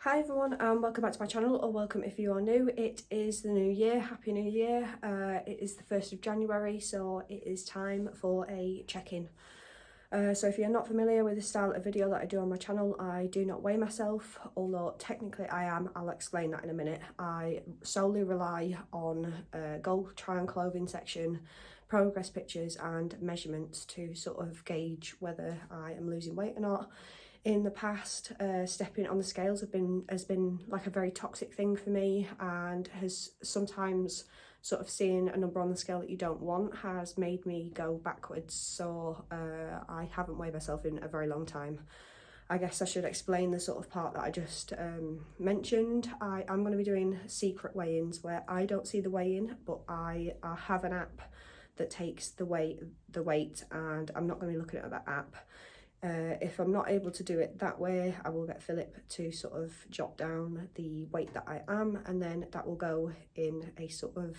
Hi everyone and welcome back to my channel, or welcome if you are new. It is the new year, happy new year. It is the 1st of January, so it is time for a check-in. So if you're not familiar with the style of video that I do on my channel, I do not weigh myself, although technically I am. I'll explain that in a minute. I solely rely on tryon clothing section, progress pictures and measurements to sort of gauge whether I am losing weight or not. In the past, stepping on the scales has been like a very toxic thing for me, and has sometimes sort of seeing a number on the scale that you don't want has made me go backwards. So I haven't weighed myself in a very long time. I guess I should explain the sort of part that I just mentioned. I am going to be doing secret weigh-ins where I don't see the weigh-in, but I have an app that takes the weight, and I'm not going to be looking at that app. If I'm not able to do it that way, I will get Philip to sort of jot down the weight that I am, and then that will go in a sort of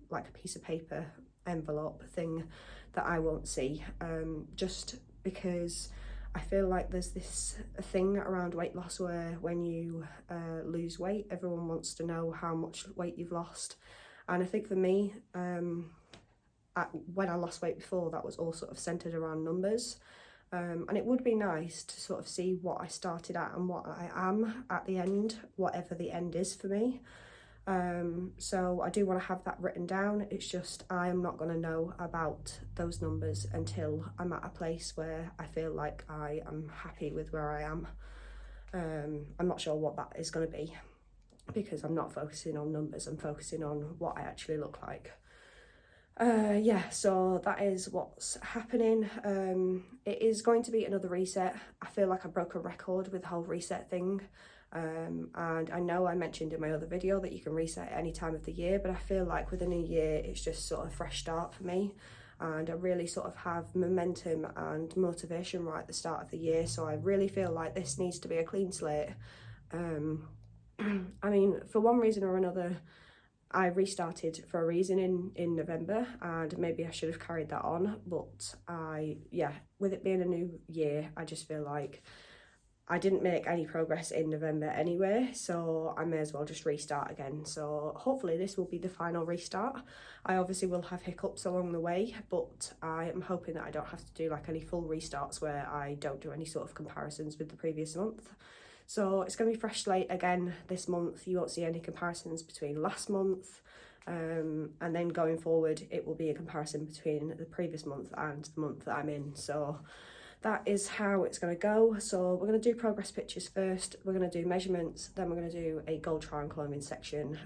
like a piece of paper envelope thing that I won't see, just because I feel like there's this thing around weight loss where when you lose weight, everyone wants to know how much weight you've lost. And I think for me, when I lost weight before, that was all sort of centered around numbers. And it would be nice to sort of see what I started at and what I am at the end, whatever the end is for me. So I do want to have that written down. It's just I am not going to know about those numbers until I'm at a place where I feel like I am happy with where I am. I'm not sure what that is going to be, because I'm not focusing on numbers, I'm focusing on what I actually look like. Yeah, so that is what's happening. It is going to be another reset. I feel like I broke a record with the whole reset thing, and I know I mentioned in my other video that you can reset at any time of the year, but I feel like with a new year it's just sort of a fresh start for me, and I really sort of have momentum and motivation right at the start of the year, so I really feel like this needs to be a clean slate. I mean, for one reason or another, I restarted for a reason in November, and maybe I should have carried that on, but with it being a new year, I just feel like I didn't make any progress in November anyway, so I may as well just restart again. So hopefully this will be the final restart. I obviously will have hiccups along the way, but I am hoping that I don't have to do like any full restarts where I don't do any sort of comparisons with the previous month. So it's going to be fresh slate again this month. You won't see any comparisons between last month, and then going forward it will be a comparison between the previous month and the month that I'm in. So that is how it's going to go. So we're going to do progress pictures first, we're going to do measurements, then we're going to do a gold tryon clothing section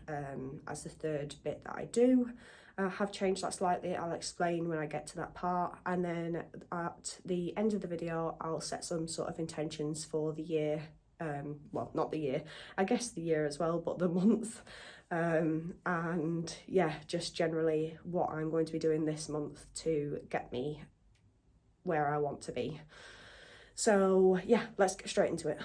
as the third bit that I do. I have changed that slightly, I'll explain when I get to that part, and then at the end of the video I'll set some sort of intentions for the year. Well, not the year, I guess the year as well, but the month, and yeah, just generally what I'm going to be doing this month to get me where I want to be. So yeah, let's get straight into it.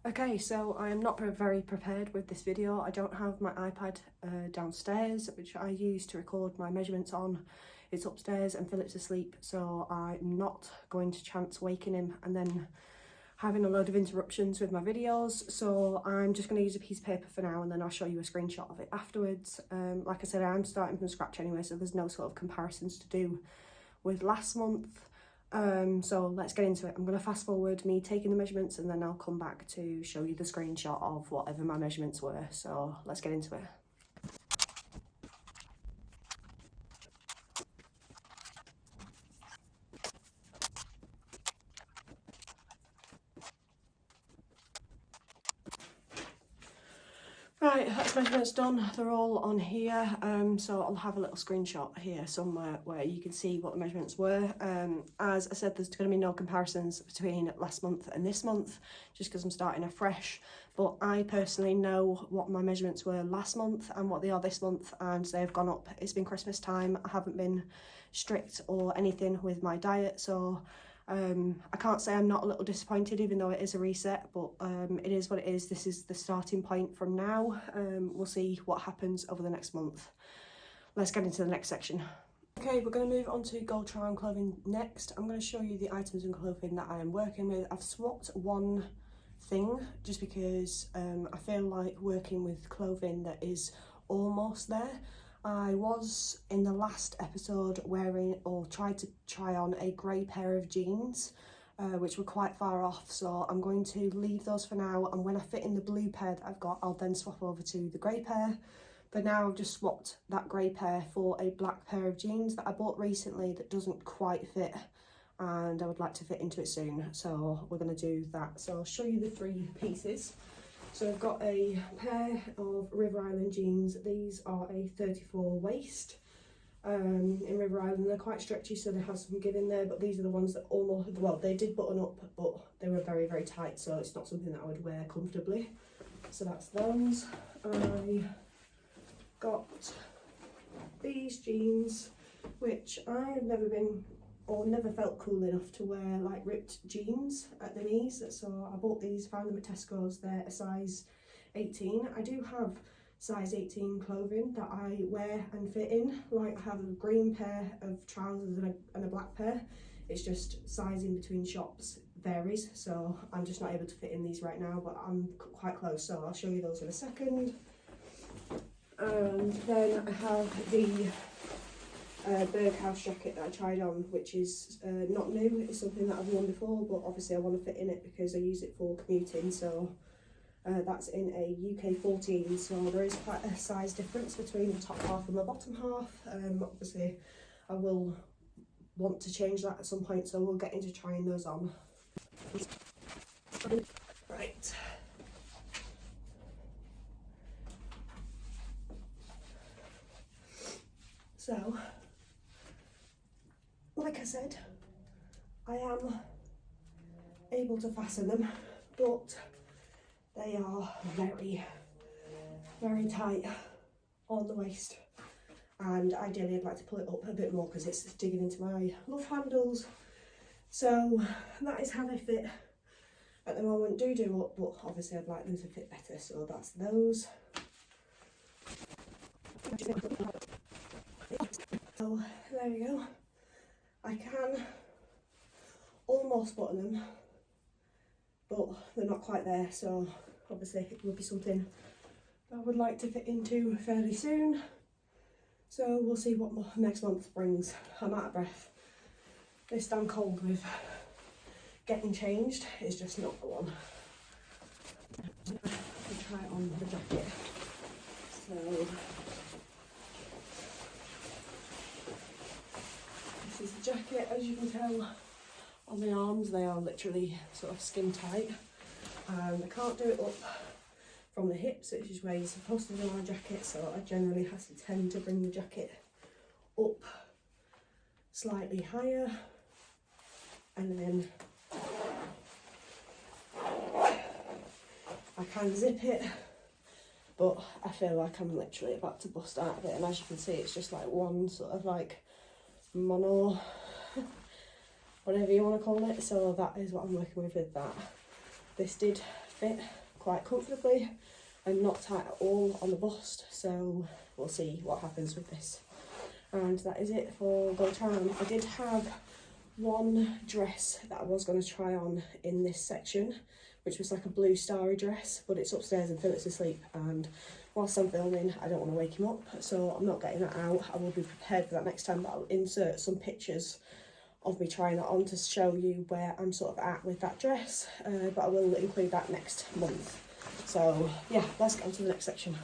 Okay, so I am not very prepared with this video. I don't have my iPad downstairs, which I use to record my measurements on. It's upstairs and Philip's asleep, so I'm not going to chance waking him and then having a load of interruptions with my videos. So I'm just going to use a piece of paper for now, and then I'll show you a screenshot of it afterwards. Like I said, I'm starting from scratch anyway, so there's no sort of comparisons to do with last month. So let's get into it. I'm going to fast forward me taking the measurements, and then I'll come back to show you the screenshot of whatever my measurements were. So let's get into it. Right, Right, that's measurements done. They're all on here. So I'll have a little screenshot here somewhere where you can see what the measurements were. As I said, there's going to be no comparisons between last month and this month, just because I'm starting afresh. But I personally know what my measurements were last month and what they are this month, and they've gone up. It's been Christmas time. I haven't been strict or anything with my diet, so I can't say I'm not a little disappointed, even though it is a reset, but it is what it is. This is the starting point from now. We'll see what happens over the next month. Let's get into the next section. Okay, we're going to move on to gold tryon clothing next. I'm going to show you the items and clothing that I am working with. I've swapped one thing just because I feel like working with clothing that is almost there. I was in the last episode wearing or tried to try on a grey pair of jeans, which were quite far off, so I'm going to leave those for now, and when I fit in the blue pair that I've got, I'll then swap over to the grey pair. But now I've just swapped that grey pair for a black pair of jeans that I bought recently that doesn't quite fit, and I would like to fit into it soon, so we're going to do that. So I'll show you the three pieces. So I've got a pair of River Island jeans. These are a 34 waist. In River Island, they're quite stretchy, so they have some give in there, but these are the ones that almost, well, they did button up, but they were very, very tight, so it's not something that I would wear comfortably. So that's those. I got these jeans, which I've never been or never felt cool enough to wear like ripped jeans at the knees, so I bought these, found them at Tesco's. They're a size 18. I do have size 18 clothing that I wear and fit in, like I have a green pair of trousers and a black pair. It's just sizing between shops varies, so I'm just not able to fit in these right now, but I'm quite close, so I'll show you those in a second. And then I have the Berghaus jacket that I tried on, which is not new. It's something that I've worn before, but obviously I want to fit in it because I use it for commuting, so that's in a UK 14, so there is quite a size difference between the top half and the bottom half. Obviously I will want to change that at some point, so we'll get into trying those on. Right. So, like I said, I am able to fasten them, but they are very, very tight on the waist, and ideally I'd like to pull it up a bit more because it's digging into my love handles. So that is how they fit at the moment. Do up, but obviously I'd like them to fit better, so that's those. So there we go. I can almost button them, but they're not quite there, so obviously it would be something I would like to fit into fairly soon. So we'll see what next month brings. I'm out of breath. This damn cold with getting changed is just not the one. I'll try it on the jacket. So this is the jacket. As you can tell on the arms, they are literally sort of skin tight. I can't do it up from the hips, which is where you're supposed to do on a jacket, so I generally have to tend to bring the jacket up slightly higher, and then I can zip it, but I feel like I'm literally about to bust out of it, and as you can see it's just like one sort of like mono, whatever you want to call it, so that is what I'm working with that. This did fit quite comfortably and not tight at all on the bust, so we'll see what happens with this. And that is it for gold tryon. I did have one dress that I was going to try on in this section, which was like a blue starry dress, but it's upstairs and Philip's asleep, and whilst I'm filming I don't want to wake him up, so I'm not getting that out. I will be prepared for that next time, but I'll insert some pictures of me trying that on to show you where I'm sort of at with that dress, but I will include that next month. So yeah, let's get on to the next section.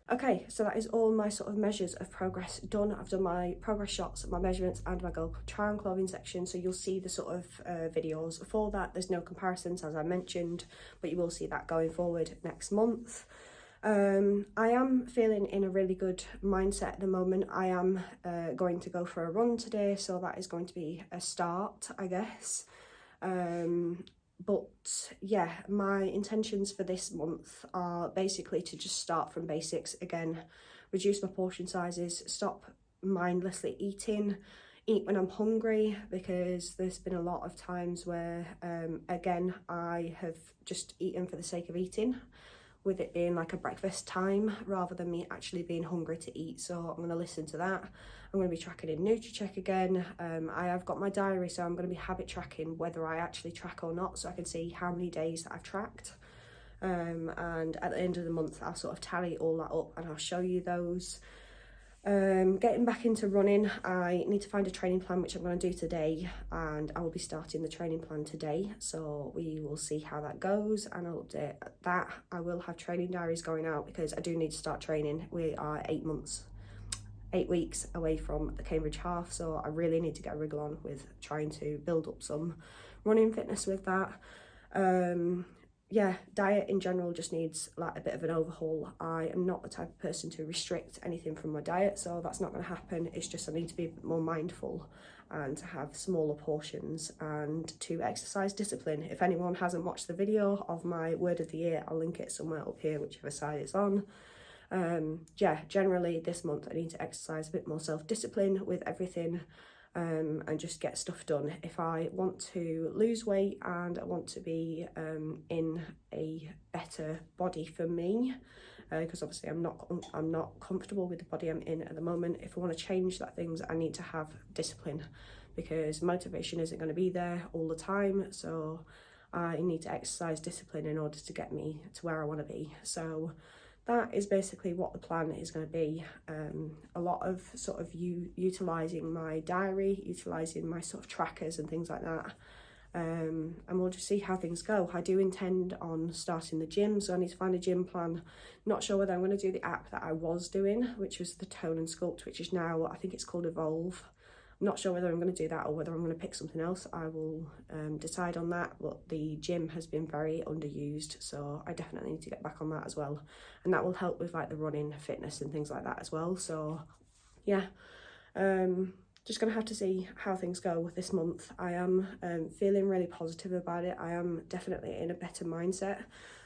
Okay, so that is all my sort of measures of progress done. I've done my progress shots, my measurements, and my goal tryon clothing section, so you'll see the sort of videos for that. There's no comparisons, as I mentioned, but you will see that going forward next month. I am feeling in a really good mindset at the moment. I am going to go for a run today, so that is going to be a start, I guess. But yeah, my intentions for this month are basically to just start from basics again, reduce my portion sizes, stop mindlessly eating, eat when I'm hungry, because there's been a lot of times where again I have just eaten for the sake of eating, with it being like a breakfast time rather than me actually being hungry to eat. So I'm going to listen to that. I'm going to be tracking in Check again. I have got my diary, so I'm going to be habit tracking whether I actually track or not, so I can see how many days that I've tracked. And at the end of the month I'll sort of tally all that up and I'll show you those. Getting back into running, I need to find a training plan, which I'm going to do today, and I will be starting the training plan today, so we will see how that goes and I'll update that. I will have training diaries going out because I do need to start training. We are 8 weeks away from the Cambridge half, so I really need to get a wriggle on with trying to build up some running fitness with that. Yeah, diet in general just needs like a bit of an overhaul. I am not the type of person to restrict anything from my diet, so that's not going to happen. It's just I need to be a bit more mindful and to have smaller portions and to exercise discipline. If anyone hasn't watched the video of my word of the year, I'll link it somewhere up here, whichever side it's on. Yeah, generally this month I need to exercise a bit more self-discipline with everything. And just get stuff done. If I want to lose weight and I want to be in a better body for me, because obviously I'm not comfortable with the body I'm in at the moment. If I want to change that things, I need to have discipline, because motivation isn't going to be there all the time. So I need to exercise discipline in order to get me to where I want to be. So that is basically what the plan is going to be. A lot of sort of utilising my diary, utilising my sort of trackers and things like that. And we'll just see how things go. I do intend on starting the gym, so I need to find a gym plan. Not sure whether I'm going to do the app that I was doing, which was the Tone and Sculpt, which is now, I think it's called Evolve. I'm not sure whether I'm going to do that or whether I'm going to pick something else. I will decide on that, but the gym has been very underused, so I definitely need to get back on that as well, and that will help with like the running fitness and things like that as well. So yeah, just gonna have to see how things go this month. I am feeling really positive about it. I am definitely in a better mindset,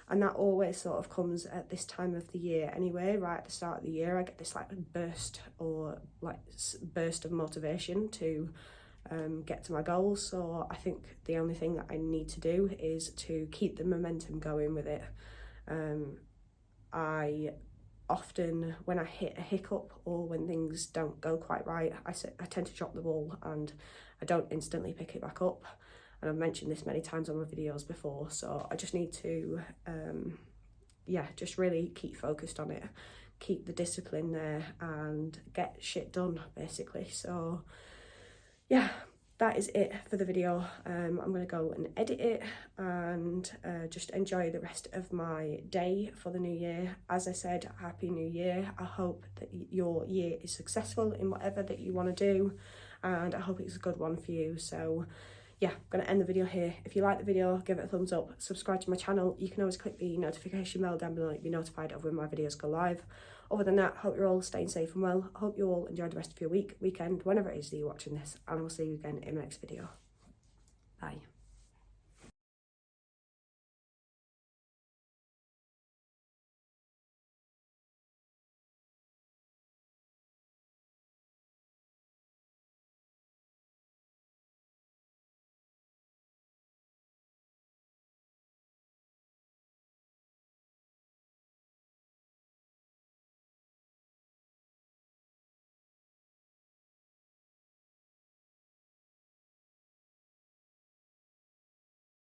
and that always sort of comes at this time of the year anyway. Right at the start of the year I get this like burst of motivation to get to my goals. So I think the only thing that I need to do is to keep the momentum going with it. I often, when I hit a hiccup or when things don't go quite right, I tend to drop the ball and I don't instantly pick it back up. And I've mentioned this many times on my videos before, so I just need to yeah, just really keep focused on it, keep the discipline there and get shit done basically. So yeah, that is it for the video. I'm going to go and edit it and just enjoy the rest of my day for the new year. As I said, Happy New Year. I hope that your year is successful in whatever that you want to do, and I hope it's a good one for you. So yeah, I'm going to end the video here. If you like the video, give it a thumbs up, subscribe to my channel. You can always click the notification bell down below to be notified of when my videos go live. Other than that, hope you're all staying safe and well. Hope you all enjoy the rest of your weekend, whenever it is that you're watching this, and I will see you again in my next video. Bye.